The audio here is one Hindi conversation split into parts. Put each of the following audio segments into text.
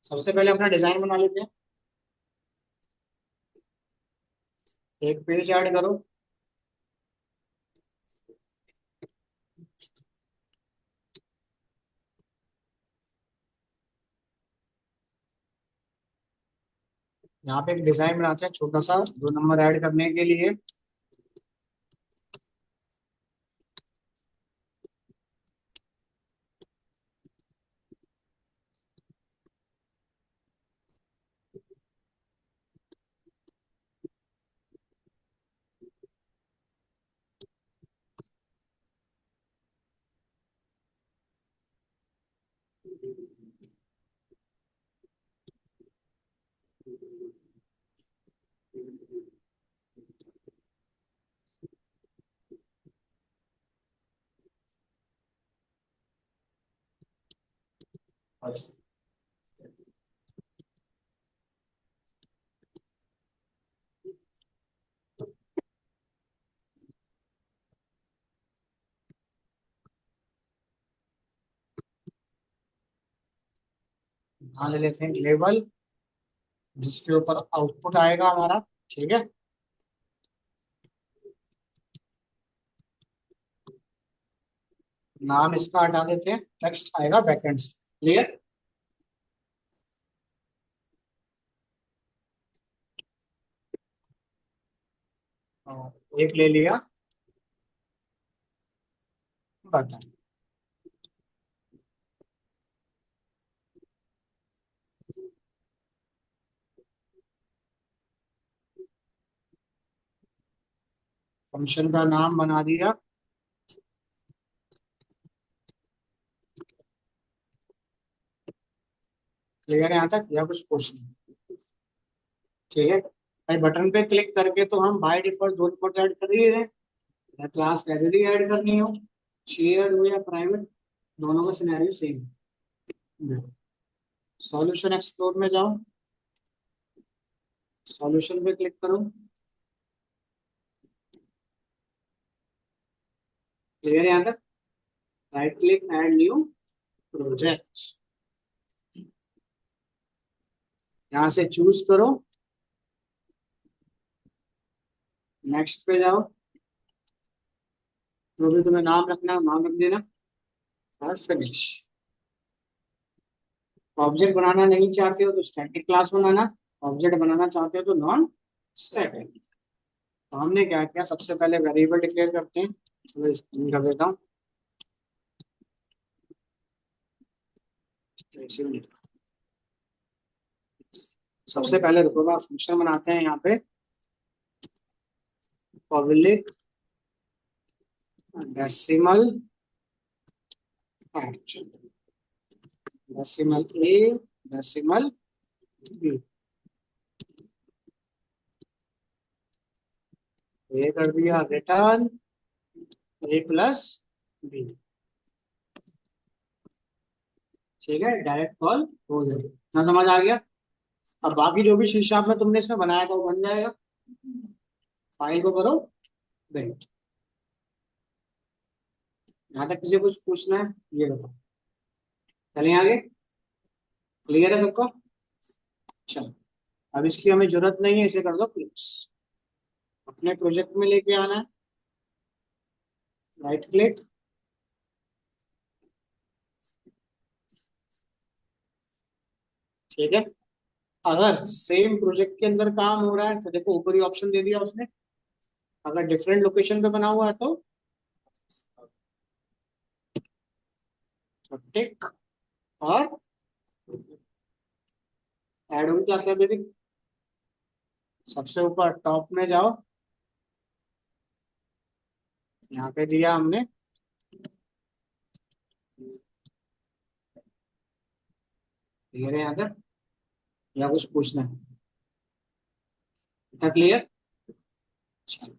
सबसे पहले अपना डिजाइन बना लेते हैं। एक पेज ऐड करो। यहाँ पे एक डिजाइन बनाते हैं छोटा सा, 2 नंबर ऐड करने के लिए। यहाँ ले लेते हैं लेबल, जिसके ऊपर आउटपुट आएगा हमारा। ठीक है। नाम इसका हटा देते हैं, टेक्स्ट आएगा बैकएंड से। क्लियर। एक ले लिया बटन। फंक्शन का नाम बना दिया। क्लियर है यहाँ तक, या कुछ पूछना? ठीक है भाई, बटन पे क्लिक करके तो हम बाय डिफॉल्ट 2 रिकॉर्ड ऐड कर ही रहे हैं। क्लास लाइब्रेरी ऐड करनी हो, शेयर हो या प्राइवेट, दोनों का सिनेरियो सेम है। सॉल्यूशन एक्सप्लोर में जाओ, सॉल्यूशन पे क्लिक करो। क्लियर है यहाँ तक। Right click, add new project, यहाँ से चूज करो। नेक्स्ट पे जाओ, जो भी तुम्हें नाम रखना है नाम रख देना, और फिनिश। ऑब्जेक्ट बनाना नहीं चाहते हो तो स्टैटिक क्लास बनाना, ऑब्जेक्ट बनाना चाहते हो तो नॉन स्टैटिक। तो हमने क्या किया, सबसे पहले वेरिएबल डिक्लेयर करते हैं। चलो स्क्रीन कर देता हूँ। तो सबसे पहले रुको, फंक्शन बनाते हैं यहाँ पे। पब्लिक डेसिमल एच, डेसिमल ए, डेसिमल बी। ये कर दिया रिटर्न ए प्लस बी। ठीक है, डायरेक्ट कॉल हो जाएगी ना, समझ आ गया। अब बाकी जो भी शीर्षक में तुमने इसमें बनाया था वो बन जाएगा। फाइल को करो वेट। यहाँ तक किसी को कुछ पूछना है ये बताओ, चलें आगे। क्लियर है सबको? चलो, अब इसकी हमें जरूरत नहीं है, इसे कर दो क्लिक्स। अपने प्रोजेक्ट में लेके आना है, राइट क्लिक। ठीक है। अगर सेम प्रोजेक्ट के अंदर काम हो रहा है तो देखो ऊपर ही ऑप्शन दे दिया उसने। अगर डिफरेंट लोकेशन पे बना हुआ है तो टिक और एड ऑन क्लास लाइब्रेरी। सबसे ऊपर टॉप में जाओ, यहाँ पे दिया हमने, क्लियर है यहाँ तक या कुछ पूछना है? इतना क्लियर? चलो,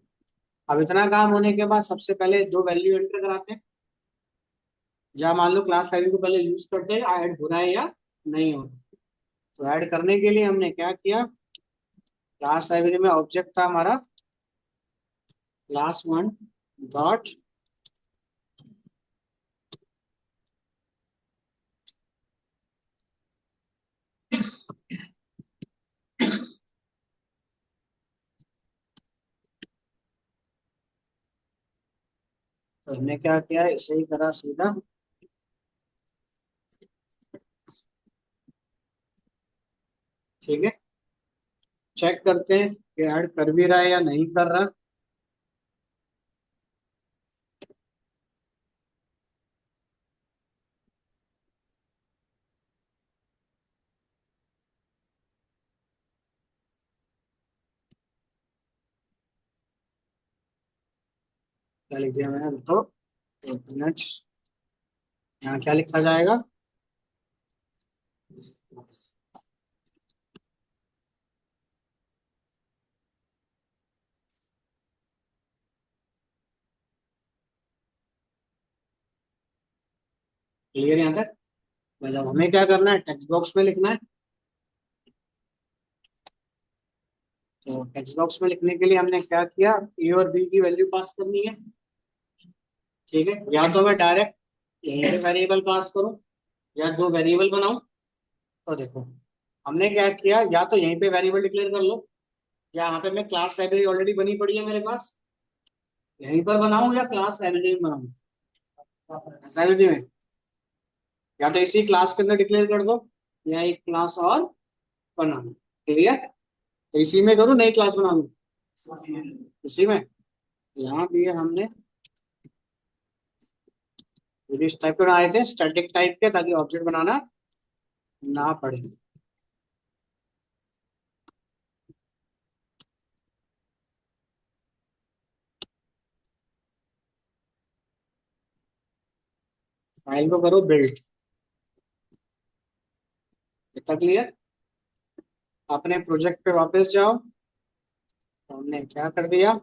अब इतना काम होने के बाद सबसे पहले दो वैल्यू एंटर कराते हैं। या मान लो क्लास लाइब्रेरी को पहले यूज करते हैं, ऐड हो रहा है या नहीं हो रहा। तो ऐड करने के लिए हमने क्या किया, क्लास लाइब्रेरी में ऑब्जेक्ट था हमारा क्लास वन डॉट, तो हमने क्या किया, इसे ही करा सीधा। ठीक है, चेक करते हैं कि ऐड कर भी रहा है या नहीं कर रहा। क्या लिख दिया मैंने, रुको 1 मिनट। यहाँ क्या लिखा जाएगा, क्लियर यहाँ तक? मतलब हमें क्या करना है, टेक्स्ट बॉक्स में लिखना है। तो टेक्स्ट बॉक्स में लिखने के लिए हमने क्या किया, ए और बी की वैल्यू पास करनी है। ठीक है, या तो मैं डायरेक्ट यहीं पे वेरिएबल पास करूं या दो वेरिएबल बनाऊं। तो देखो, हमने क्या किया, या तो यहीं पे वेरिएबल डिक्लेयर कर लो, या यहाँ पे मैं क्लास लाइब्रेरी ऑलरेडी बनी पड़ी है मेरे पास, यहीं पर बनाऊं या क्लास लाइब्रेरी में बनाऊं। क्लास लाइब्रेरी में, या तो इसी क्लास के अंदर डिक्लेयर कर दो, या एक क्लास और बना लो। क्लियर? तो इसी में करूँ, नई क्लास बना लूं इसी में। यहाँ दिए हमने, ये भी इस टाइप के बनाए थे, स्टैटिक टाइप के, ताकि ऑब्जेक्ट बनाना ना पड़े। फाइल को करो बिल्ड। इतना क्लियर? अपने प्रोजेक्ट पे वापस जाओ। तो हमने क्या कर दिया,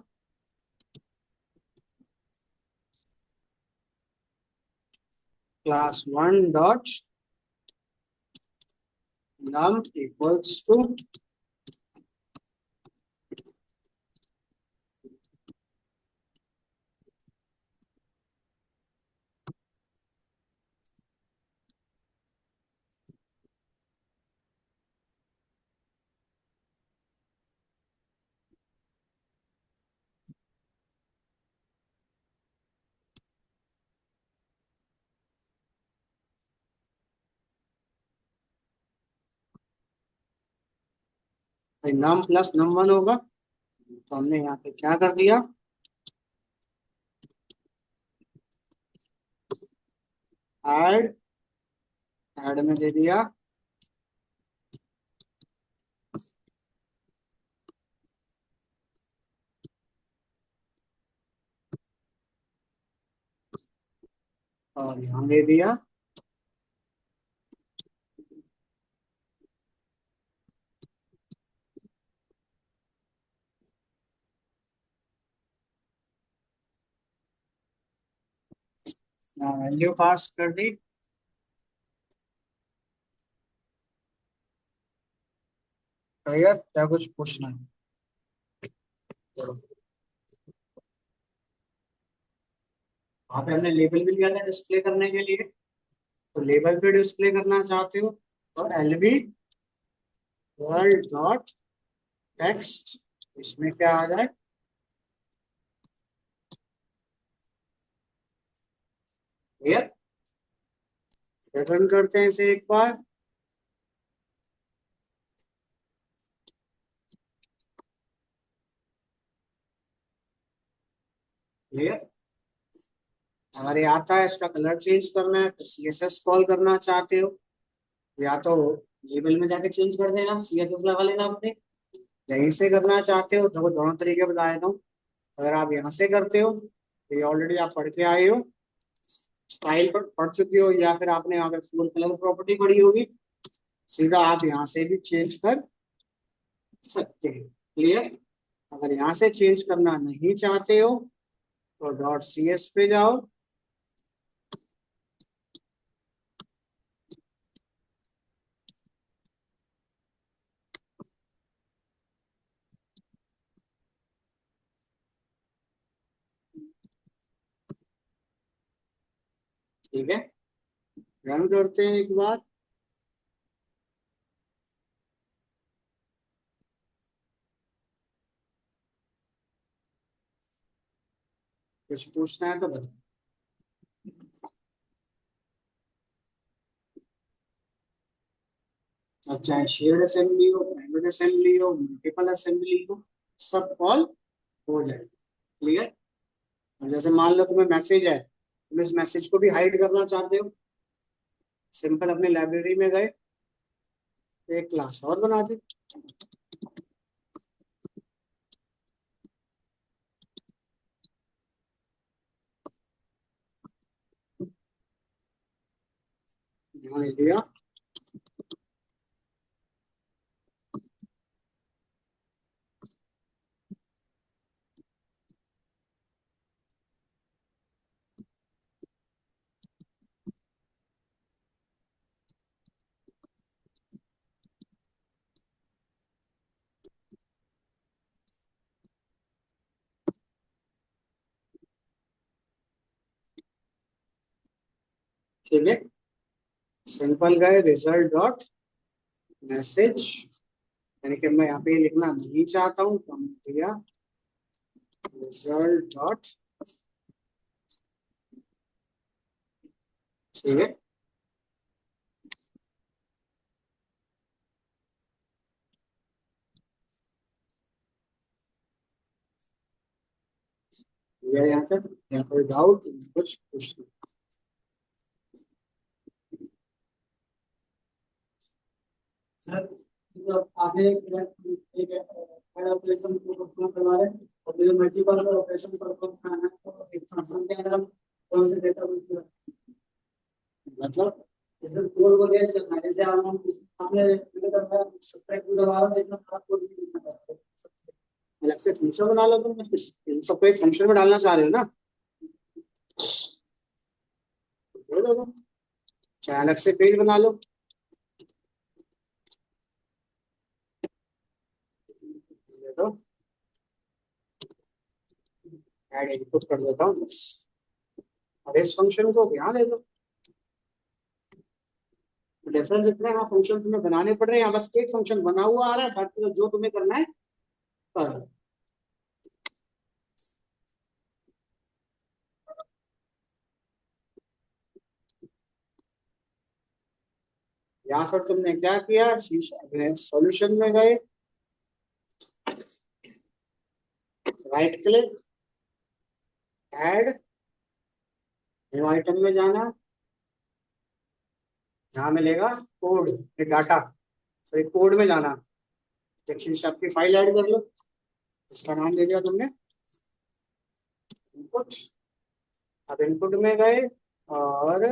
class one dot num equals two, num plus num one होगा। तो हमने यहाँ पे क्या कर दिया, ऐड, ऐड में दे दिया और यहाँ दे दिया। वैल्यू पास कर दी। क्लियर? क्या कुछ पूछना है? वहाँ पे हमने लेबल भी लिया था डिस्प्ले करने के लिए। तो लेबल पे डिस्प्ले करना चाहते हो तो L B world dot text, इसमें क्या आ जाए, क्लियर? रिटर्न करते हैं इसे एक बार। क्लियर? अगर ये आता है, इसका कलर चेंज करना है, तो सी एस एस कॉल करना चाहते हो, या तो लेबल में जाके चेंज कर देना, सी एस एस लगा लेना अपने, यहीं से करना चाहते हो तो दोनों तरीके बता देता हूँ। अगर आप यहाँ से करते हो तो ये ऑलरेडी आप पढ़ के आए हो, स्टाइल पर पढ़ चुके हो, या फिर आपने यहाँ पे फुल कलर प्रॉपर्टी पढ़ी होगी, सीधा आप यहाँ से भी चेंज कर सकते हैं। क्लियर। अगर यहाँ से चेंज करना नहीं चाहते हो तो डॉट सी एस पे जाओ, ठीक है, रन करते हैं एक बार। कुछ पूछना है तो बताओ। अब चाहे शेयर्ड असेंबली हो, प्राइवेट असेंबली हो, मल्टीपल असेंबली हो, सब कॉल हो जाएगा। क्लियर। और जैसे मान लो तुम्हें मैसेज है, तुम इस मैसेज को भी हाइड करना चाहते हो, सिंपल अपने लाइब्रेरी में गए, एक क्लास और बना दी। यहाँ ले लिया। ठीक है, सिंपल गए रिजल्ट डॉट मैसेज, यानी कि मैं यहाँ पे लिखना नहीं चाहता हूँ तो हमने दिया रिजल्ट डॉट, ठीक है। ये यहाँ तक, या कोई डाउट कुछ पूछना। सर तो आपने एक ऐड ऑपरेशन को परफॉर्म करवा रहे हैं और जो मल्टीपल ऑपरेशन परफॉर्म करना है तो एक फंक्शन के अंदर हम कौन से डेटा मतलब जैसे कोड को रेस करना है, जैसे आपने सब्ट्रैक्ट दबा रहा है इतना खराब कोड नहीं लिखना पड़ता है। अलग से फंक्शन बना लो तुम, इन सबको एक फंक्शन में डालना चाह रहे हो ना, दे दो तुम, चाहे अलग से पेज बना लो। दे दो, ऐड इनपुट कर देता हूँ बस, और इस फंक्शन को यहाँ दे दो। डिफरेंस इतना है, वहाँ फंक्शन तुम्हें बनाने पड़ रहे हैं, यहाँ बस एक फंक्शन बना हुआ आ रहा है, बाकी तो जो तुम्हें करना है करो। या फिर तुमने क्या किया, शीशा सॉल्यूशन में गए, right click, add, new item में जाना, यहाँ मिलेगा कोड, ये डाटा, सॉरी कोड में जाना, टेक्स्ट शीशा आपकी फाइल ऐड कर लो, इसका नाम दे दिया तुमने इनपुट। अब इनपुट में गए और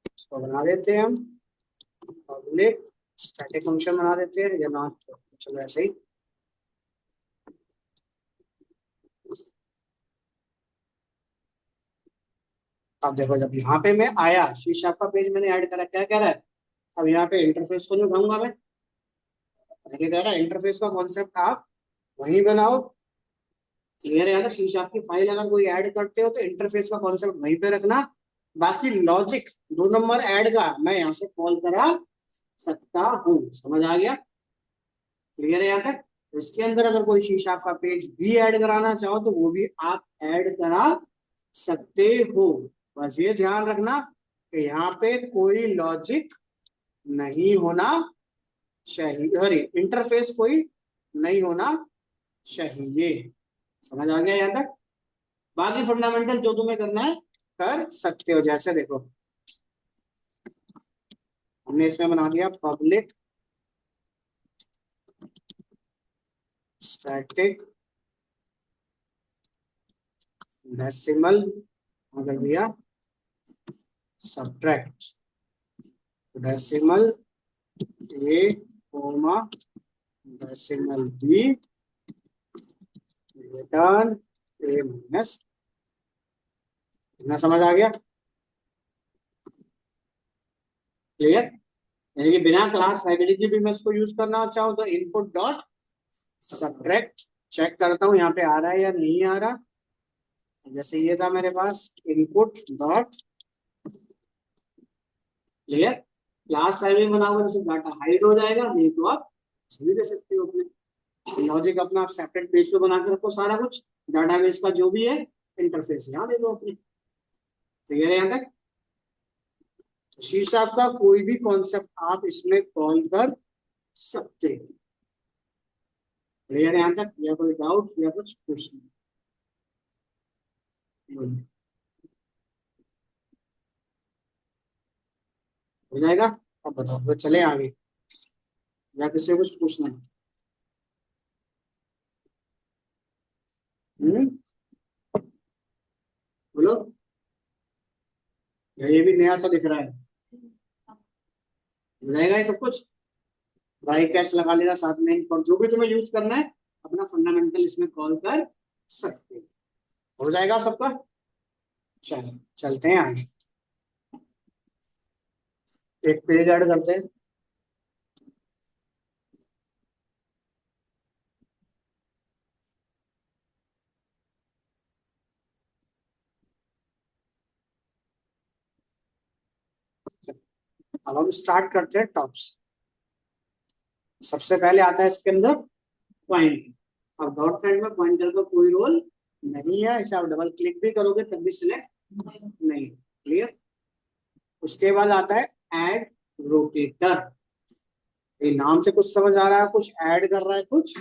इसको बना देते हैं हम पब्लिक स्टैटिक फंक्शन बना देते हैं, या ना चलो ऐसे ही। अब देखो जब यहाँ पे मैं आया, शीशा का पेज मैंने ऐड करा, क्या कह रहा है, अब यहाँ पे इंटरफेस तो नहीं उठाऊंगा मैं, क्या कह रहा है, इंटरफेस का कॉन्सेप्ट आप वहीं बनाओ। क्लियर है ना, शीशा की फाइल अगर कोई ऐड करते हो तो इंटरफेस का कॉन्सेप्ट वहीं पे रखना, बाकी लॉजिक 2 नंबर ऐड का मैं यहाँ से कॉल करा सकता हूँ। समझ आ गया। क्लियर है यहाँ तक। तो इसके अंदर अगर कोई शीशा का पेज भी ऐड कराना चाहो तो वो भी आप ऐड करा सकते हो। बस ये ध्यान रखना कि यहाँ पे कोई लॉजिक नहीं होना चाहिए, सॉरी इंटरफेस कोई नहीं होना चाहिए। समझ आ गया यहाँ तक। बाकी फंडामेंटल जो तुम्हें करना है कर सकते हो, जैसे देखो हमने इसमें बना दिया पब्लिक स्टैटिक डेसिमल, अगर दिया सब्ट्रैक्ट डेसिमल ए कोमा डेसिमल बी रिटर्न ए माइनस। इतना समझ आ गया? क्लियर? यानी कि बिना क्लास लाइब्रेरी की भी मैं इसको यूज करना चाहूँ तो इनपुट डॉट सब्ट्रैक्ट चेक करता हूँ यहाँ पे आ रहा है या नहीं आ रहा। जैसे ये था मेरे पास input dot clear. Class library बनाओगे तो सिर्फ डाटा हाइड हो जाएगा, नहीं तो आप भी दे सकते हो अपने लॉजिक अपना आप सेपरेट पेज पे बना के रखो सारा कुछ, डाटाबेस का जो भी है इंटरफेस यहाँ दे दो अपने। क्लियर है यहाँ तक? शीर्ष आपका कोई भी कॉन्सेप्ट आप इसमें कॉल कर सकते हैं। क्लियर है यहाँ तक? या कोई डाउट या कुछ पूछना? हो जाएगा? अब बताओ तो चले आगे या किसी को कुछ पूछना है? बोलो। या ये भी नया सा दिख रहा है? हो जाएगा ये सब कुछ? ट्राई कैच लगा लेना साथ में, और जो भी तुम्हें यूज करना है अपना फंडामेंटल इसमें कॉल कर सकते हो। जाएगा सबका? चलो चलते हैं आगे, एक पेज ऐड करते हैं। अब हम स्टार्ट करते हैं टॉप से। सबसे पहले आता है इसके अंदर पॉइंट। अब डॉट पॉइंट में पॉइंटर का कोई रोल नहीं है, इसे आप डबल क्लिक भी करोगे तब भी सिलेक्ट नहीं। क्लियर? उसके बाद आता है ऐड रोटेटर। ये नाम से कुछ समझ आ रहा है, कुछ ऐड कर रहा है, कुछ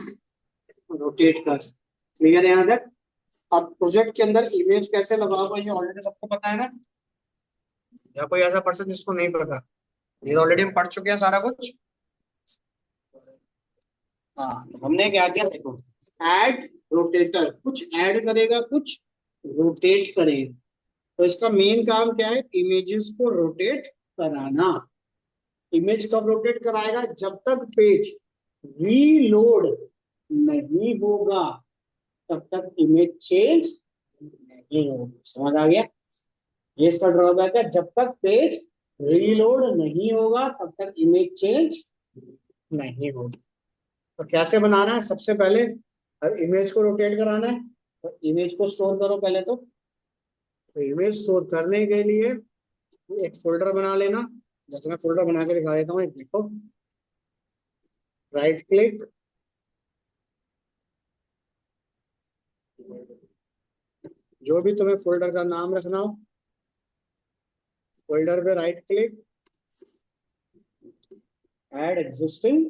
रोटेट कर। क्लियर है यहाँ तक? अब प्रोजेक्ट के अंदर इमेज कैसे लगाओगे ये ऑलरेडी सबको पता है ना, या कोई ऐसा पर्सन जिसको नहीं पता? ये ऑलरेडी हम पढ़ चुके हैं सारा कुछ। हाँ, तो हमने क्या किया देखो, ऐड रोटेटर, कुछ ऐड करेगा कुछ रोटेट करेगा। तो इसका मेन काम क्या है? इमेजेस को रोटेट कराना। इमेज कब रोटेट कराएगा? जब तक पेज रीलोड नहीं होगा तब तक इमेज चेंज नहीं होगी। समझ आ गया? ये इसका ड्रॉबैक है, जब तक पेज रीलोड नहीं होगा तब तक इमेज चेंज नहीं होगी। तो कैसे बनाना है? सबसे पहले इमेज को रोटेट कराना है तो इमेज को स्टोर करो पहले तो इमेज स्टोर करने के लिए एक फोल्डर बना लेना। जैसे मैं फोल्डर बना के दिखा देता हूँ, देखो, राइट क्लिक, जो भी तुम्हें फोल्डर का नाम रखना हो, फोल्डर पे राइट क्लिक, ऐड एग्जिस्टिंग,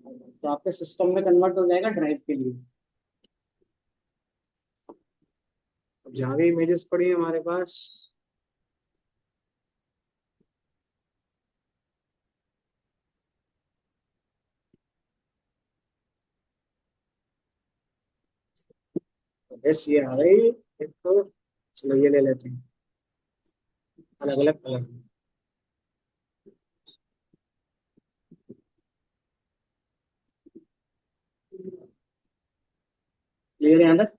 तो आपके सिस्टम में कन्वर्ट हो जाएगा ड्राइव के लिए। अब जहाँ भी इमेजेस पड़ी है हमारे पास, बस ये आ रही एक, तो चलो ये ले लेते हैं अलग अलग कलर। क्लियर है यहाँ तक?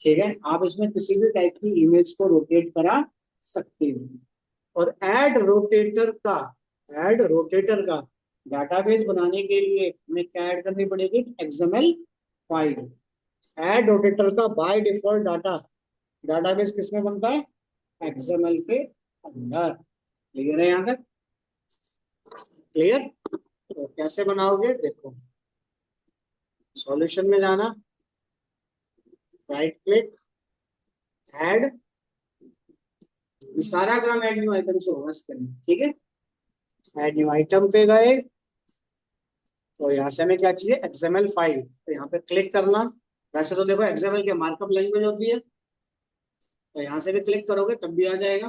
ठीक है, आप इसमें किसी भी टाइप की इमेज को रोटेट करा सकते हो। और ऐड रोटेटर का डाटाबेस बनाने के लिए हमें क्या ऐड करनी पड़ेगी? XML file. ऐड रोटेटर का बाय डिफॉल्ट डाटाबेस किसमें बनता है? एक्सएमएल के अंदर। क्लियर है यहाँ तक? क्लियर? तो कैसे बनाओगे देखो, सॉल्यूशन में जाना, राइट क्लिक, ऐड, सारा काम ऐड न्यू आइटम से होगा इसके अंदर। ठीक है, ऐड न्यू आइटम पे गए तो यहाँ से हमें क्या चाहिए? XML file. तो यहाँ पे क्लिक करना। वैसे तो देखो एक्सएमएल की मार्कअप लैंग्वेज होती है, तो यहाँ से भी क्लिक करोगे तब भी आ जाएगा।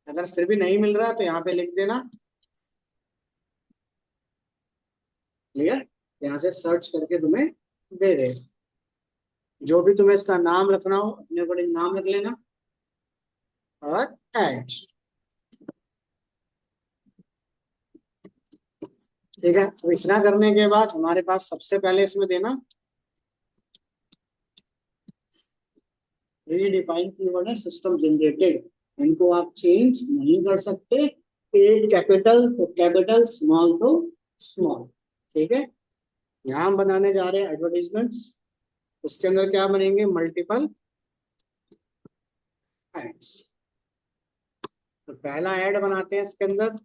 अगर फिर भी नहीं मिल रहा तो यहाँ पे लिख देना। क्लियर? यहाँ से सर्च करके तुम्हें दे दे। जो भी तुम्हें इसका नाम रखना हो अपने अकॉर्डिंग नाम रख लेना और ऐड। ठीक है, तो इतना करने के बाद हमारे पास सबसे पहले इसमें देना रीडिफाइन कीवर्ड है सिस्टम जनरेटेड। इनको आप चेंज नहीं कर सकते। ए कैपिटल तो कैपिटल, स्मॉल तो स्मॉल। ठीक है, यहाँ हम बनाने जा रहे हैं एडवर्टीजमेंट्स। उसके अंदर क्या बनेंगे? Multiple adds. तो पहला ऐड बनाते हैं इसके अंदर।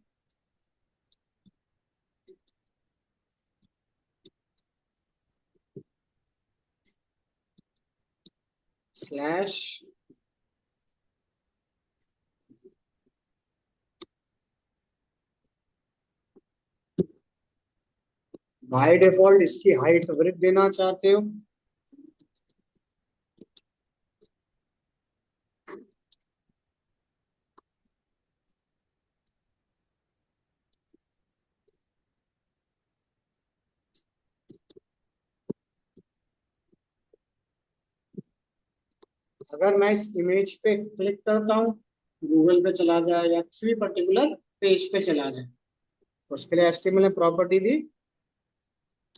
स्लैश बाय डिफॉल्ट इसकी हाइट वृद्ध देना चाहते हो। अगर मैं इस इमेज पे क्लिक करता हूँ, गूगल पे चला जाए या किसी भी पर्टिकुलर पेज पे चला जाए, तो उसके लिए एचटीएमएल ने प्रॉपर्टी दी।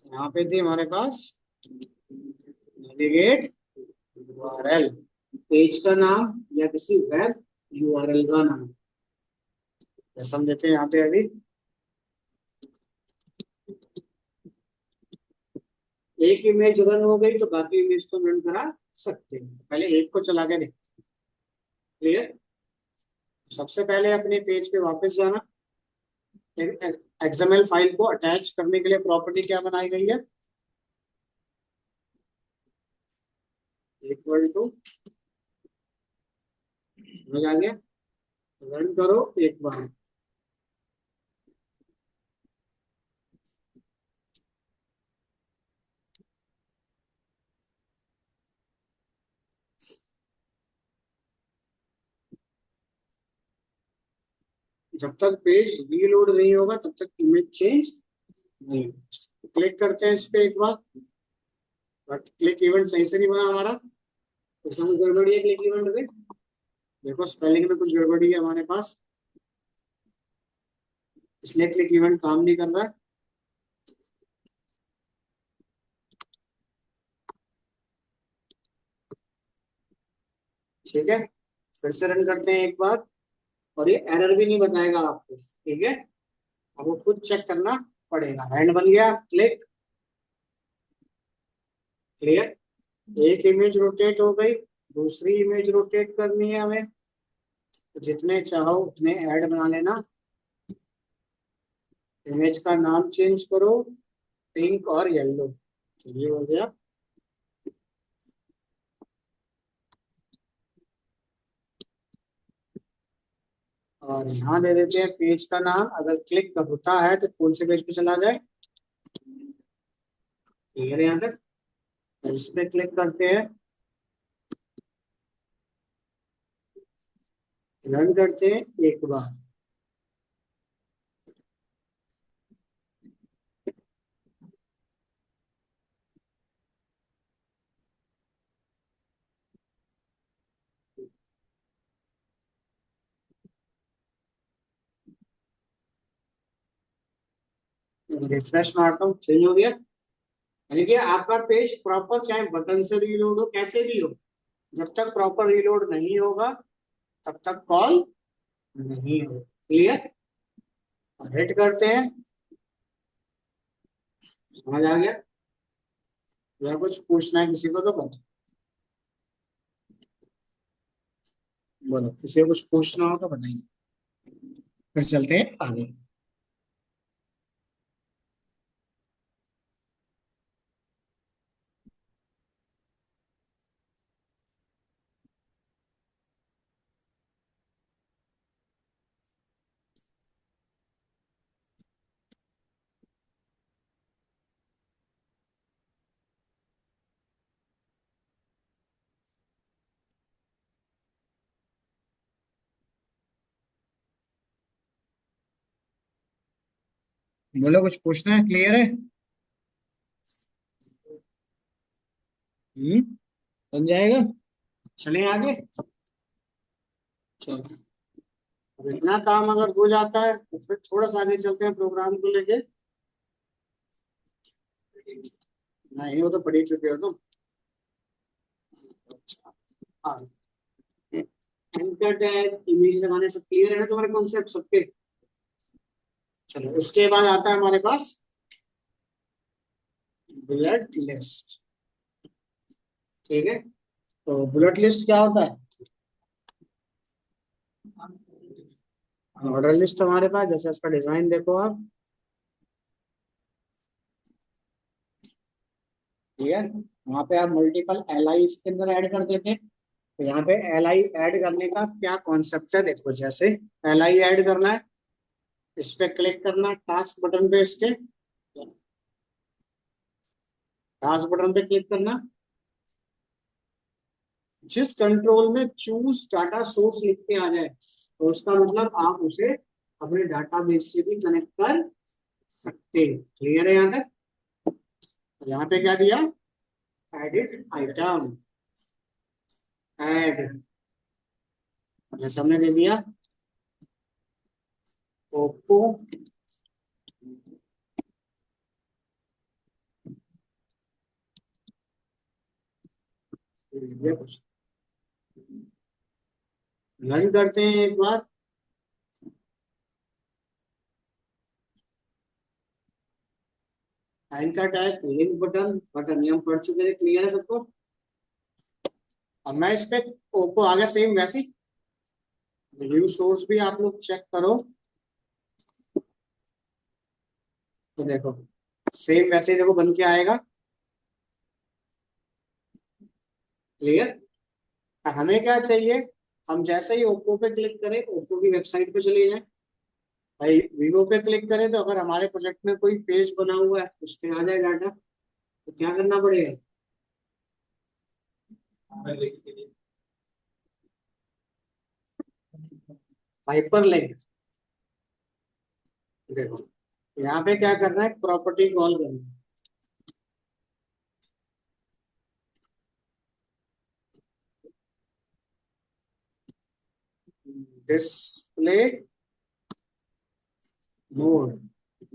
यहाँ पे थी हमारे पास नेविगेट यूआरएल, पेज का नाम या किसी वेब यूआरएल का नाम। जैसा हम देते हैं यहाँ पे अभी एक इमेज रन हो गई तो बाकी इमेज को रन करा सकते हैं। पहले एक को चला के देखते हैं। क्लियर? सबसे पहले अपने पेज पे वापस जाना। एक्सएमएल फाइल को अटैच करने के लिए प्रॉपर्टी क्या बनाई गई है? इक्वल टू, समझ आ गया? रन करो एक बार। जब तक पेज रीलोड नहीं होगा तब तक इमेज चेंज नहीं होगा। क्लिक करते हैं इस पे एक बार, बट क्लिक इवेंट सही से नहीं बना हमारा। तो कुछ गड़बड़ी है क्लिक इवेंट में। देखो स्पेलिंग में कुछ गड़बड़ी है हमारे पास, इसलिए क्लिक इवेंट काम नहीं कर रहा है। ठीक है, फिर से रन करते हैं एक बार, और ये एरर भी नहीं बताएगा आपको। ठीक है, अब वो खुद चेक करना पड़ेगा। हैंड बन गया, क्लिक। क्लियर? एक इमेज रोटेट हो गई, दूसरी इमेज रोटेट करनी है हमें, तो जितने चाहो उतने ऐड बना लेना। इमेज का नाम चेंज करो, पिंक और येलो। चलिए हो गया। और यहाँ दे देते हैं पेज का नाम। अगर क्लिक होता है तो कौन से पेज पे चला जाए? क्लियर है यहाँ तक? तो इस पे क्लिक करते हैं, रन करते हैं एक बार। रिफ्रेश मारता हूँ, चेंज हो गया। यानी कि आपका पेज प्रॉपर, चाहे बटन से रीलोड हो कैसे भी हो, जब तक प्रॉपर रीलोड नहीं होगा तब तक कॉल नहीं हो। क्लियर? हिट करते हैं। समझ आ गया? या कुछ पूछना है किसी को तो बता, बोलो। किसी को कुछ पूछना हो तो बताइए, फिर चलते हैं आगे। बोलो, कुछ पूछना है? क्लियर है? बन जाएगा। चले आगे। चलो, अब इतना काम अगर हो जाता है तो फिर थोड़ा सा आगे चलते हैं प्रोग्राम को लेके। नहीं, वो तो पढ़ ही चुके हो तुम। अच्छा, एंकर टैग, इमेज लगाने सब क्लियर है ना तुम्हारे कॉन्सेप्ट सबके? चलो, उसके बाद आता है हमारे पास बुलेट लिस्ट। ठीक है, तो बुलेट लिस्ट क्या होता है? ऑर्डर लिस्ट हमारे पास, जैसे इसका डिजाइन देखो आप। ठीक है, वहाँ पे आप मल्टीपल एल आई इसके अंदर ऐड कर देते हैं। तो यहाँ पे एल आई ऐड करने का क्या कॉन्सेप्ट है, देखो। जैसे एल आई ऐड करना है, इस पे क्लिक करना, टास्क बटन पे इसके, टास्क बटन पे क्लिक करना। जिस कंट्रोल में चूज डाटा सोर्स लिख के आ जाए, तो उसका मतलब आप उसे अपने डाटाबेस से भी कनेक्ट कर सकते हैं। क्लियर है यहाँ तक? तो यहाँ पे क्या दिया? एडिट आइटम, ऐड, जैसे हमने दे दिया ओप्पो रन करते हैं एक बार। Anchor tag, link button, button ये हम पढ़ चुके हैं। क्लियर है सबको? अब मैं इस पे ओप्पो आ गया सेम वैसे ही। रिव्यू सोर्स भी आप लोग चेक करो तो देखो, सेम वैसे ही देखो बन के आएगा। क्लियर? हमें क्या चाहिए? हम जैसे ही ओप्पो पे क्लिक करें, ओप्पो की वेबसाइट पे चले जाएं। भाई वीवो पे क्लिक करें तो अगर हमारे प्रोजेक्ट में कोई पेज बना हुआ है उस पे आ जाए डाटा, तो क्या करना पड़ेगा? Hyper link. देखो, यहाँ पे क्या करना है? प्रॉपर्टी कॉल करना है। Display mode,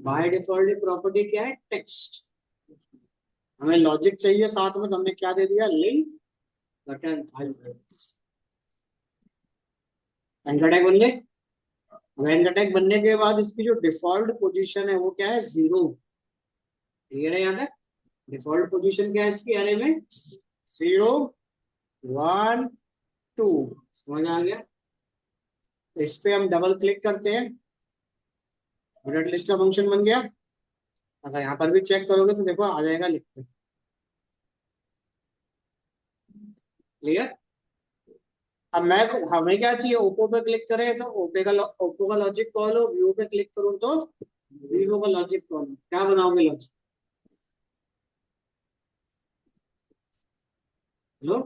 by default property क्या है? टेक्स्ट। हमें लॉजिक चाहिए साथ में, तो हमने क्या दे दिया? Link button. एंकर टैग बन गए। एंकर टैग बनने के बाद इसकी जो डिफॉल्ट पोजीशन है वो क्या है? 0। क्लियर है यहाँ तक? डिफॉल्ट पोजीशन क्या है इसकी अरे में? 0, 1, 2। समझ आ गया? तो इस पे हम डबल क्लिक करते हैं, बुलेट लिस्ट का फंक्शन बन गया। अगर यहाँ पर भी चेक करोगे तो देखो आ जाएगा लिख के। क्लियर? अब मैं, हमें क्या चाहिए? ओप्पो पे क्लिक करें तो ओप्पो का लॉजिक कॉल हो, वीवो पे क्लिक करूं तो वीवो का लॉजिक कॉल हो। क्या बनाओगे लॉजिक? हेलो,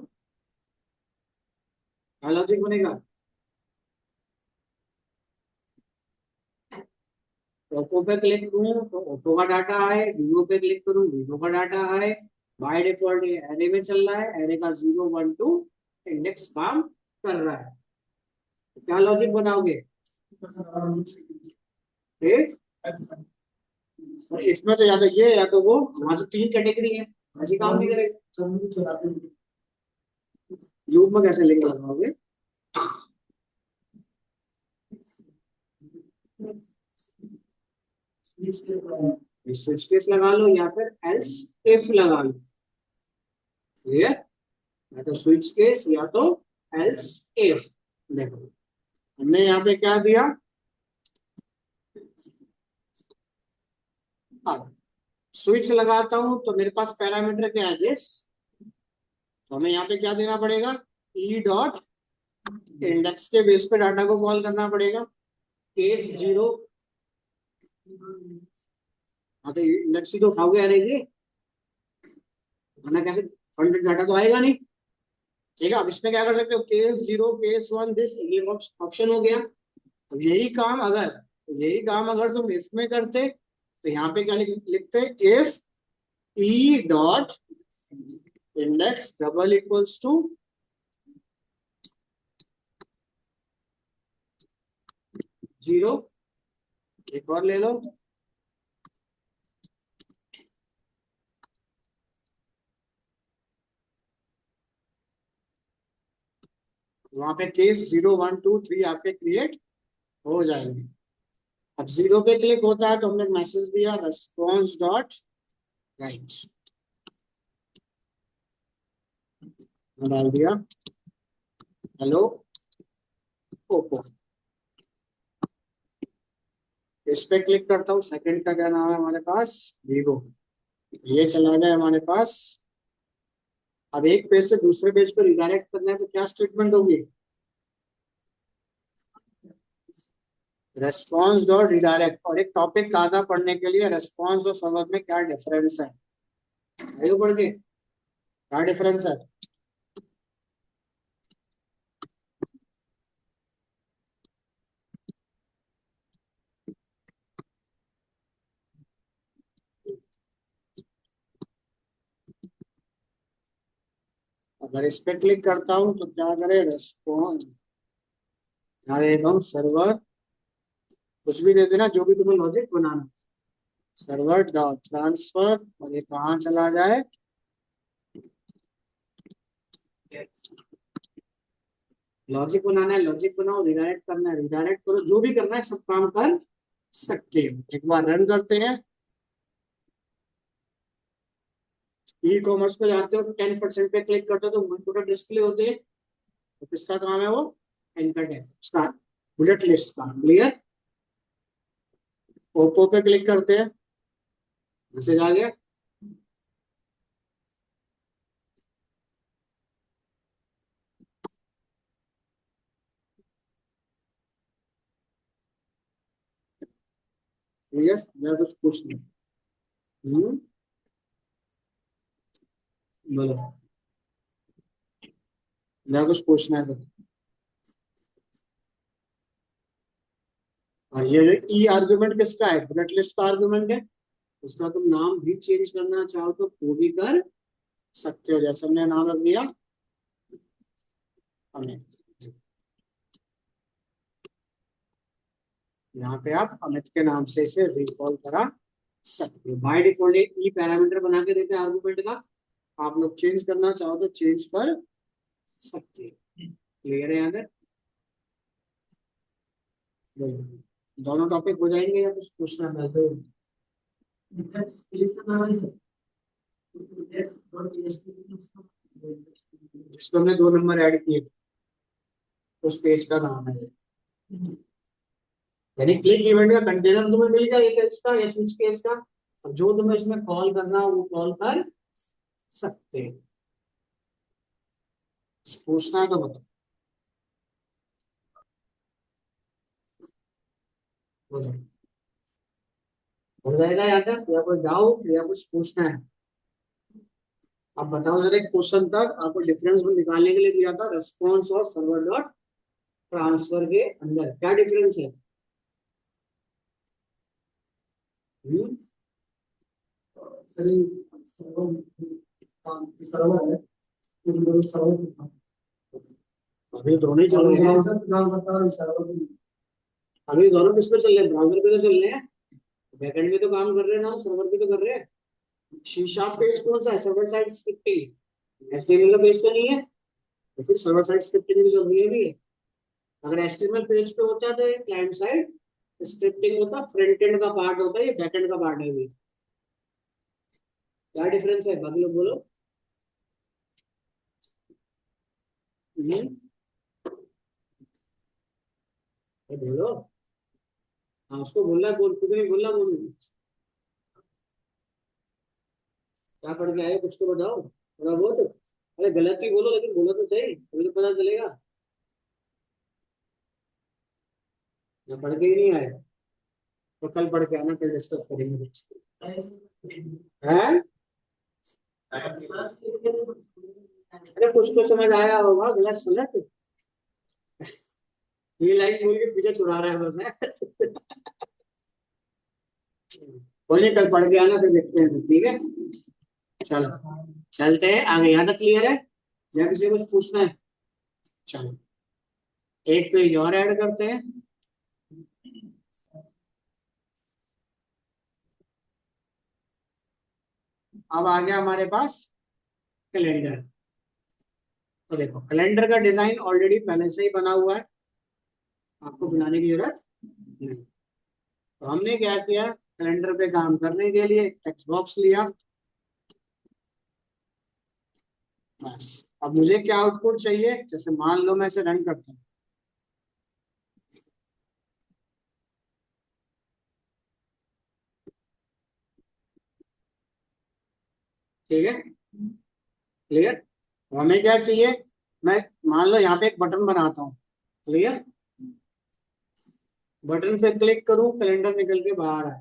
क्या लॉजिक बनेगा? ओप्पो पे क्लिक करूं तो ओप्पो का डाटा आए, वीवो पे क्लिक करूं वीवो का डाटा आए। बाय डिफॉल्ट ये एरे में चल रहा है, एरे का 0, 1, 2 इंडेक्स काम कर रहा है। तो क्या लॉजिक बनाओगे? ठीक? और इसमें तो या तो ये या तो वो, वहां तो 3 कैटेगरी है, ऐसी काम नहीं करेगा। लूप में कैसे लिंक लगाओगे? स्विच केस लगा लो या फिर एल्स इफ लगा लो। क्लियर? या तो स्विच केस या तो एल्स इफ। देखो, हमने यहाँ पे क्या दिया? अब स्विच लगाता हूं तो मेरे पास पैरामीटर क्या है? दिस। तो हमें यहाँ पे क्या देना पड़ेगा? ई डॉट इंडेक्स के बेस पे डाटा को कॉल करना पड़ेगा। केस 0। हाँ, तो इंडेक्स ही तो उठाओगे अरे ये, वरना कैसे? फंड डाटा तो आएगा नहीं। ठीक है, अब इसमें क्या कर सकते हो? केस 0, केस 1, दिस, ये ऑप्शन हो गया। अब यही काम अगर तुम इफ में करते तो यहाँ पे क्या लिखते हैं, if e dot index double equals two 0, एक और ले लो, वहां पे केस 0 1 2 3 आपके क्रिएट हो जाएंगे। अब 0 पे क्लिक होता है तो हमने मैसेज दिया रेस्पॉन्स डॉट राइट, डाल दिया हेलो ओप्पो। इस पे क्लिक करता हूँ, सेकंड का क्या नाम है हमारे पास, वीवो। ये चला गया हमारे पास। अब एक पेज से दूसरे पेज पर रिडायरेक्ट करना है तो क्या स्टेटमेंट होगी, रेस्पॉन्स डॉट रिडायरेक्ट। और एक टॉपिक आधा पढ़ने के लिए रेस्पॉन्स और सर्वर में क्या डिफरेंस है, आइए पढ़ के क्या डिफरेंस है। अगर इस पे क्लिक करता हूँ तो क्या करे, रेस्पॉन्स, यहाँ देता हूँ सर्वर, कुछ भी दे देना जो भी तुम्हें लॉजिक बनाना, सर्वर डॉट ट्रांसफर, और ये कहाँ चला जाए, लॉजिक बनाना है लॉजिक बनाओ, रिडायरेक्ट करना है रिडायरेक्ट करो, जो भी करना है सब काम कर सकते हो। एक बार रन करते हैं, ई कॉमर्स पे जाते हो 10% पे क्लिक करते हो तो पूरा डिस्प्ले होते हैं। तो किसका काम है वो, एंकर टेक्स्ट का, बुलेट लिस्ट का, क्लियर। ओप्पो पे क्लिक करते हैं, मैसेज आ गया, क्लियर, मैं कुछ पूछ नहीं। हम्म, बोलो, मैं कुछ पूछना है तो। और ये ई आर्गुमेंट किसका है, बुलेट लिस्ट का आर्गुमेंट है। उसका तुम नाम भी चेंज करना चाहो तो वो भी कर सकते हो, जैसे हमने नाम रख दिया अमित। यहाँ पे आप अमित के नाम से इसे रिकॉल करा सकते हो। बाय डिफॉल्ट एक ई पैरामीटर बना के देते हैं आर्गुमेंट का, आप लोग चेंज करना चाहो तो चेंज कर सकते हैं। क्लियर है यहाँ पे, दोनों टॉपिक हो जाएंगे या कुछ पूछना है तो। इसमें हमने 2 नंबर ऐड किए, उस पेज का नाम है, यानी क्लिक इवेंट का कंटेनर तुम्हें मिल गया, इफ एल्स का या स्विच केस का। अब जो तुम्हें इसमें कॉल करना हो वो कॉल कर सकते हैं। पूछना है तो बताओ, बोलो, हो जाएगा यहाँ तक या कोई डाउट या कुछ पूछना है। अब बताओ जरा, एक क्वेश्चन तक आपको डिफरेंस निकालने के लिए दिया था, रेस्पॉन्स और सर्वर डॉट ट्रांसफर के अंदर क्या डिफरेंस है। हम्म, सर्वर है, अभी दोनों ही चल रहे हैं। अभी दोनों किस पे चल रहे हैं, ब्राउजर पे तो चल रहे हैं, बैकएंड में तो काम कर रहे हैं ना, सर्वर पे तो कर रहे हैं। सी शार्प पेज कौन सा है, सर्वर साइड स्क्रिप्टिंग, एचटीएमएल का पेज तो नहीं है, तो फिर सर्वर साइड स्क्रिप्टिंग भी चल रही है अभी। अगर एचटीएमएल पेज पे होता है तो ये क्लाइंट साइड स्क्रिप्टिंग होता, फ्रंट एंड का पार्ट होता है, ये बैक एंड का पार्ट है अभी। क्या डिफरेंस है बाकी लोग बोलो। हम्म, ये बोलो, हाँ उसको बोलना है, बोल कुछ नहीं बोलना, बोल क्या पढ़ के आए, कुछ तो बताओ थोड़ा बहुत। अरे गलत ही बोलो लेकिन बोलो तो सही, अभी तो पता चलेगा। मैं पढ़ के ही नहीं आए तो कल पढ़ के आना, कल डिस्कस करेंगे। हैं, अरे कुछ तो समझ आया होगा, गलत सुलत, ये लाइन बोल के पीछे छुड़ा रहा है बस है। कोई नहीं, कल पढ़ के आना फिर देखते हैं, ठीक है। चलो चलते हैं आगे, यहाँ तक क्लियर है या किसी को कुछ पूछना है? चलो एक पेज और ऐड करते हैं। अब आ गया हमारे पास कैलेंडर। तो देखो कैलेंडर का डिजाइन ऑलरेडी पहले से ही बना हुआ है, आपको बनाने की जरूरत नहीं। तो हमने क्या किया, कैलेंडर पे काम करने के लिए टेक्स्ट बॉक्स लिया, बस। अब मुझे क्या आउटपुट चाहिए, जैसे मान लो मैं इसे रन करता हूँ, ठीक है, क्लियर। तो हमें क्या चाहिए, मैं मान लो यहाँ पे एक बटन बनाता हूँ, क्लियर। बटन पे क्लिक करूँ, कैलेंडर निकल के बाहर आए।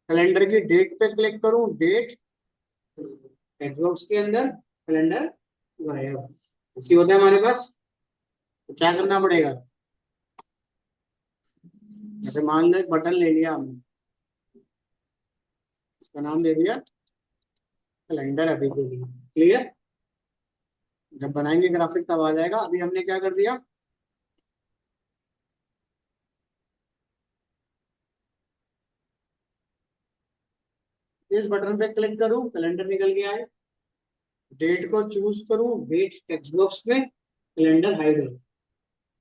कैलेंडर की डेट पे क्लिक करूँ, डेट टेक्स्ट बॉक्स के अंदर, कैलेंडर गायब। ऐसी होता है हमारे पास। तो क्या करना पड़ेगा, जैसे मान लो एक बटन ले लिया हमने, इसका नाम दे दिया कैलेंडर अभी के लिए, क्लियर। जब बनाएंगे ग्राफिक तब आ जाएगा। अभी हमने क्या कर दिया, इस बटन पे क्लिक करूं, कैलेंडर निकल के आए। डेट को चूज करूं, डेट टेक्स्ट बॉक्स में, कैलेंडर हाइड हो।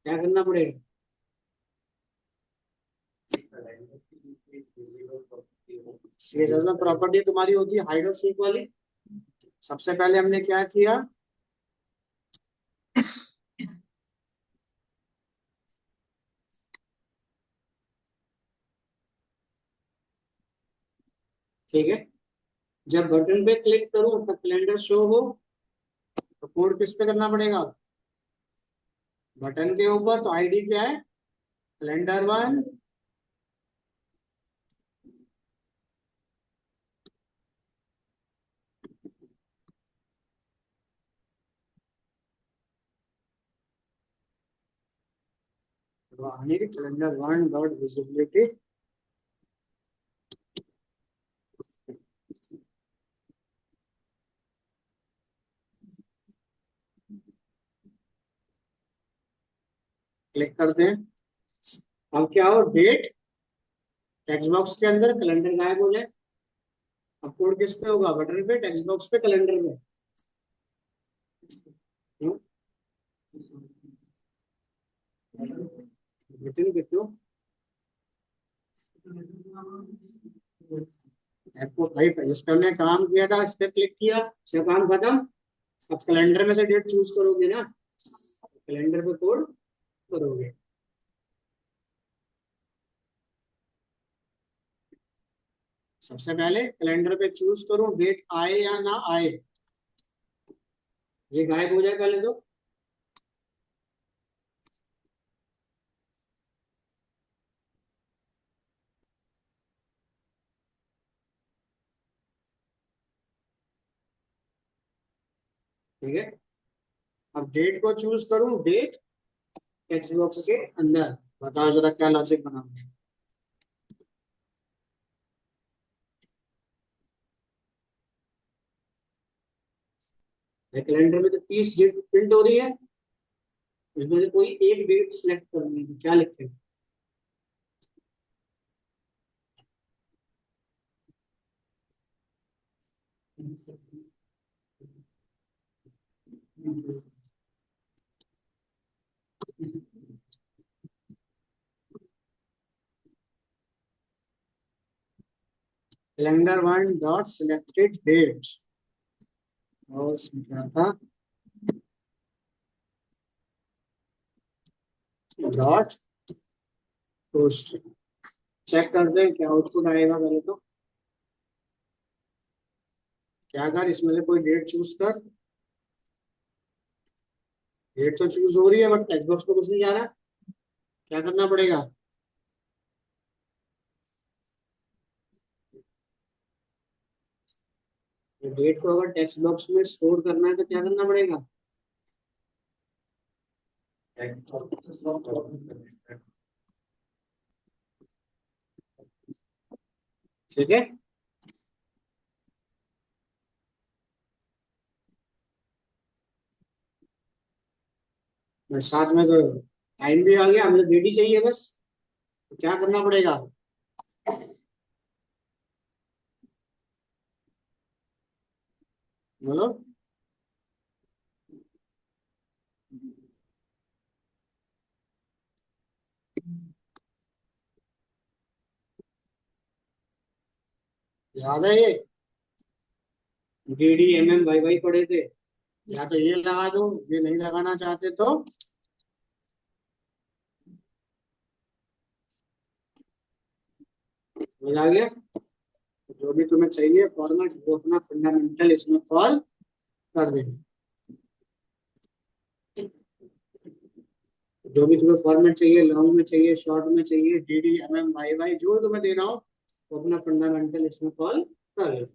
क्या करना पड़ेगा, सीएसएस में प्रॉपर्टी तुम्हारी होती है हाइड और सीक वाली। सबसे पहले हमने क्या किया, ठीक है, जब बटन पे क्लिक करूं तब कैलेंडर शो हो, तो कोड किस पे करना पड़ेगा, बटन के ऊपर। तो आईडी क्या है, calendar 1, calendar 1 dot visibility. Click करते हैं। अब क्या हो, डेट टेक्स्ट बॉक्स के अंदर, कैलेंडर गायब हो जाए। अब कोड किस पे होगा, बटन पे, टेक्स्ट बॉक्स पे, कैलेंडर पे। बटन पे क्यों, आपको भाई जिस पे हमने काम किया था इस पे क्लिक किया, से काम खत्म। अब कैलेंडर में से डेट चूज करोगे ना, कैलेंडर पे कोड करोगे। सबसे पहले कैलेंडर पे चूज करूं, डेट आए या ना आए, ये गायब हो जाए पहले तो। ठीक है, अब डेट को चूज करूं, डेट टेक्स्ट बॉक्स के अंदर। बताओ जरा क्या लॉजिक बनाऊंगा। कैलेंडर में तो 30 डेट प्रिंट हो रही है, इसमें से कोई एक डेट सिलेक्ट करनी है, तो क्या लिखें, कैलेंडर 1 डॉट सिलेक्टेड डेट, और उसमें क्या था, डॉट पोस्ट। चेक करते हैं क्या आउटपुट आएगा पहले तो। क्या कर, इसमें से कोई डेट चूज कर। डेट तो चूज हो रही है बट टेक्स्ट बॉक्स पे कुछ नहीं जा रहा, क्या करना पड़ेगा, डेट को अगर टेक्स्ट बॉक्स में स्टोर करना है तो क्या करना पड़ेगा, ठीक है। और साथ में तो टाइम भी आ गया, मुझे डेट चाहिए बस, तो क्या करना पड़ेगा? बोलो। याद है ये? DD, MM, YY पढ़े थे। या तो ये लगा दो, ये नहीं लगाना चाहते तो समझ आ गया। जो भी तुम्हें चाहिए फॉर्मेट वो अपना फंडामेंटल इसमें कॉल कर देना। जो भी तुम्हें फॉर्मेट चाहिए, लॉन्ग में चाहिए, शॉर्ट में चाहिए, DD, MM, YY जो तुम्हें देना हो वो अपना फंडामेंटल इसमें कॉल कर लेना।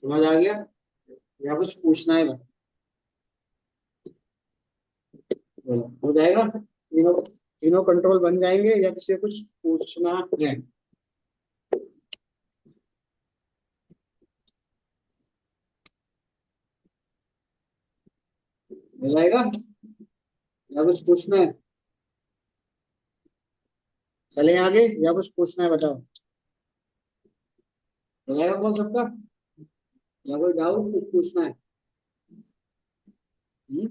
समझ आ गया? या कुछ पूछना है? बता। बोलो, हो जाएगा? तीनों तीनों कंट्रोल बन जाएंगे या किसी को कुछ पूछना है? हो जाएगा या कुछ पूछना है? चले आगे या कुछ पूछना है? बताओ। हो जाएगा बोल सबका? या कोई डाउट कुछ पूछना है? हम्म?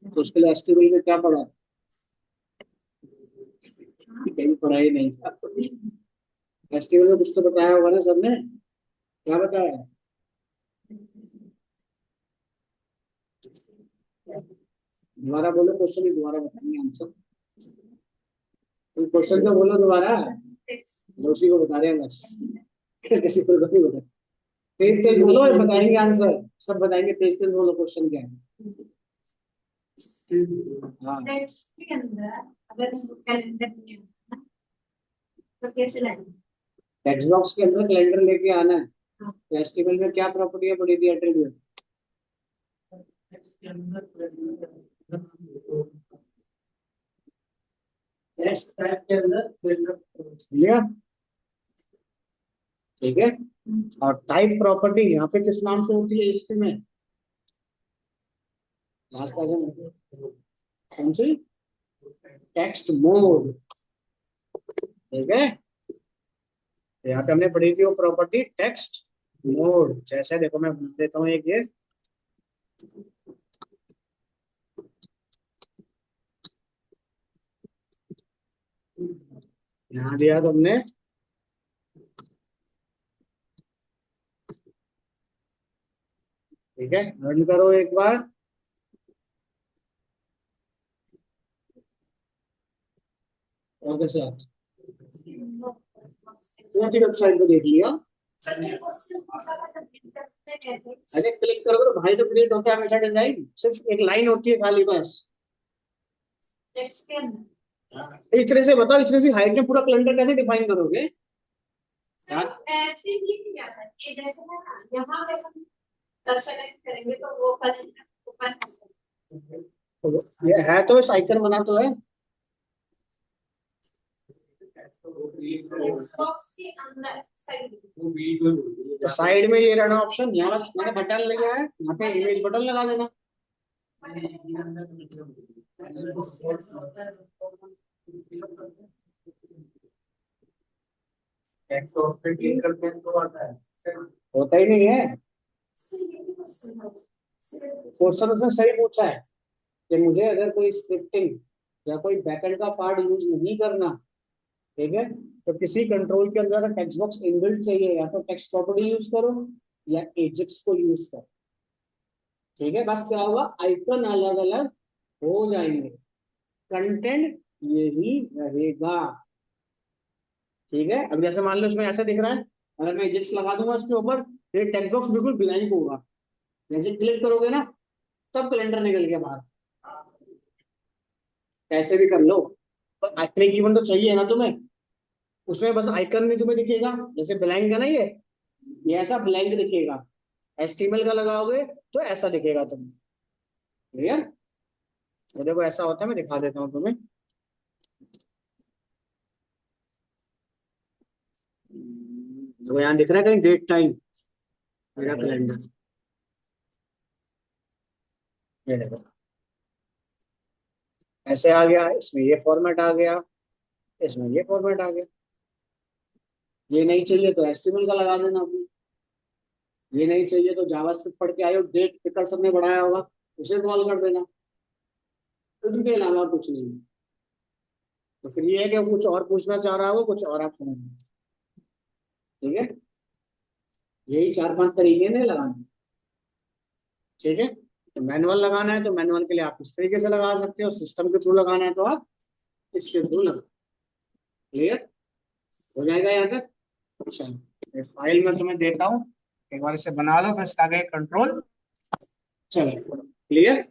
तो उसके लिए एस्टिमेट में क्या पढ़ा? कहीं पढ़ाई नहीं। एस्टिमेट में कुछ तो बताया होगा ना सबने? क्या बताया? दोबारा बोलो क्वेश्चन ही, दोबारा बताएंगे आंसर। तुम क्वेश्चन तो बोलो दोबारा। उसी को बता रहे हैं बस। किसी को नहीं बता। तेज तेज बोलो और बताएंगे आंसर। सब बताएंगे, तेज तेज बोलो क्वेश्चन क्या है। हाँ। के अंदर अगर इसको कैलेंडर नहीं है तो कैसे लाएंगे? टेक्स्ट बॉक्स के अंदर कैलेंडर लेके आना है। हाँ। फेस्टिवल में क्या प्रॉपर्टी पड़ी थी? एट्रीब्यूट। टेक्स्ट के अंदर टेक्स्ट टाइप के अंदर लिया? ठीक है। और टाइप प्रॉपर्टी यहाँ पे किस नाम से होती है इसमें? लास्ट कौन सी? Text mode. ठीक है। तो यहाँ पे हमने पढ़ी थी वो प्रॉपर्टी टेक्स्ट मोड। जैसे देखो मैं बना देता हूँ एक ये। यहाँ दिया तुमने, ठीक है, रन करो एक बार। और कैसे कौन सी वेबसाइट पे देख लिया? अरे क्लिक करो तो भाई तो क्रिएट होता है हमेशा डिजाइन, सिर्फ एक लाइन होती है खाली बस। टेक्स्ट के अंदर इस तरह से बताओ, इस तरह से हाइट में पूरा कैलेंडर कैसे डिफाइन करोगे? सिर्फ ऐसे ही नहीं आता कि जैसे है ना, यहाँ पे हम सेलेक्ट करेंगे तो वो कैलेंडर ओपन होगा। ये है तो इस आइकन बना तो है। टेक्स्ट बॉक्स के अंदर साइड तो साइड में ये रहना ऑप्शन, यहाँ बस मैंने बटन लगा है, यहाँ पे इमेज बटन लगा देना। होता ही नहीं है। क्वेश्चन उसने सही पूछा है कि मुझे अगर कोई स्क्रिप्टिंग या कोई बैकएंड का पार्ट यूज नहीं करना, ठीक है, तो किसी कंट्रोल के अंदर अगर टेक्स्ट बॉक्स इनबिल्ट चाहिए या तो टेक्स्ट प्रॉपर्टी यूज करो या एजेक्स को यूज करो। ठीक है, बस क्या होगा, आइकन अलग अलग हो जाएंगे, कंटेंट यही रहेगा। ठीक है। अब जैसे मान लो इसमें ऐसा दिख रहा है, अगर मैं एजेक्स लगा दूंगा इसके ऊपर, ये टेक्स्ट बॉक्स बिल्कुल ब्लैंक होगा। जैसे क्लिक करोगे ना, सब कैलेंडर निकल गया बाहर। कैसे भी कर लो, पर क्लिक इवन तो चाहिए ना तुम्हें। उसमें बस आइकन नहीं तुम्हें दिखेगा, जैसे ब्लैंक है ना ये ऐसा ब्लैंक दिखेगा। HTML का लगाओगे तो ऐसा दिखेगा तुम्हें। क्लियर? तो देखो ऐसा होता है, मैं दिखा देता हूँ तुम्हें। तो यहाँ दिख रहा है कहीं डेट टाइम, मेरा कैलेंडर, ये देखो ऐसे आ गया, इसमें ये फॉर्मेट आ गया, इसमें ये फॉर्मेट आ गया। ये नहीं चाहिए तो HTML का लगा देना अपनी, ये नहीं चाहिए तो जावास्क्रिप्ट पढ़ के आए हो, डेट पिकर्सन ने बढ़ाया होगा उसे कॉल कर देना, उनके अलावा कुछ नहीं है। तो फिर ये है कि कुछ और पूछना चाह रहा हो, कुछ और आप समझ, ठीक है? यही 4-5 तरीके ने लगाने, ठीक है? तो मैनुअल लगाना है तो मैनुअल के लिए आप इस तरीके से लगा सकते हो, सिस्टम के थ्रू लगाना है तो आप इसके थ्रू लगा। क्लियर हो जाएगा यहाँ तक? चलो फाइल में तुम्हें देता हूँ, एक बार इसे बना लो, फिर इसका आगे कंट्रोल। चलो क्लियर।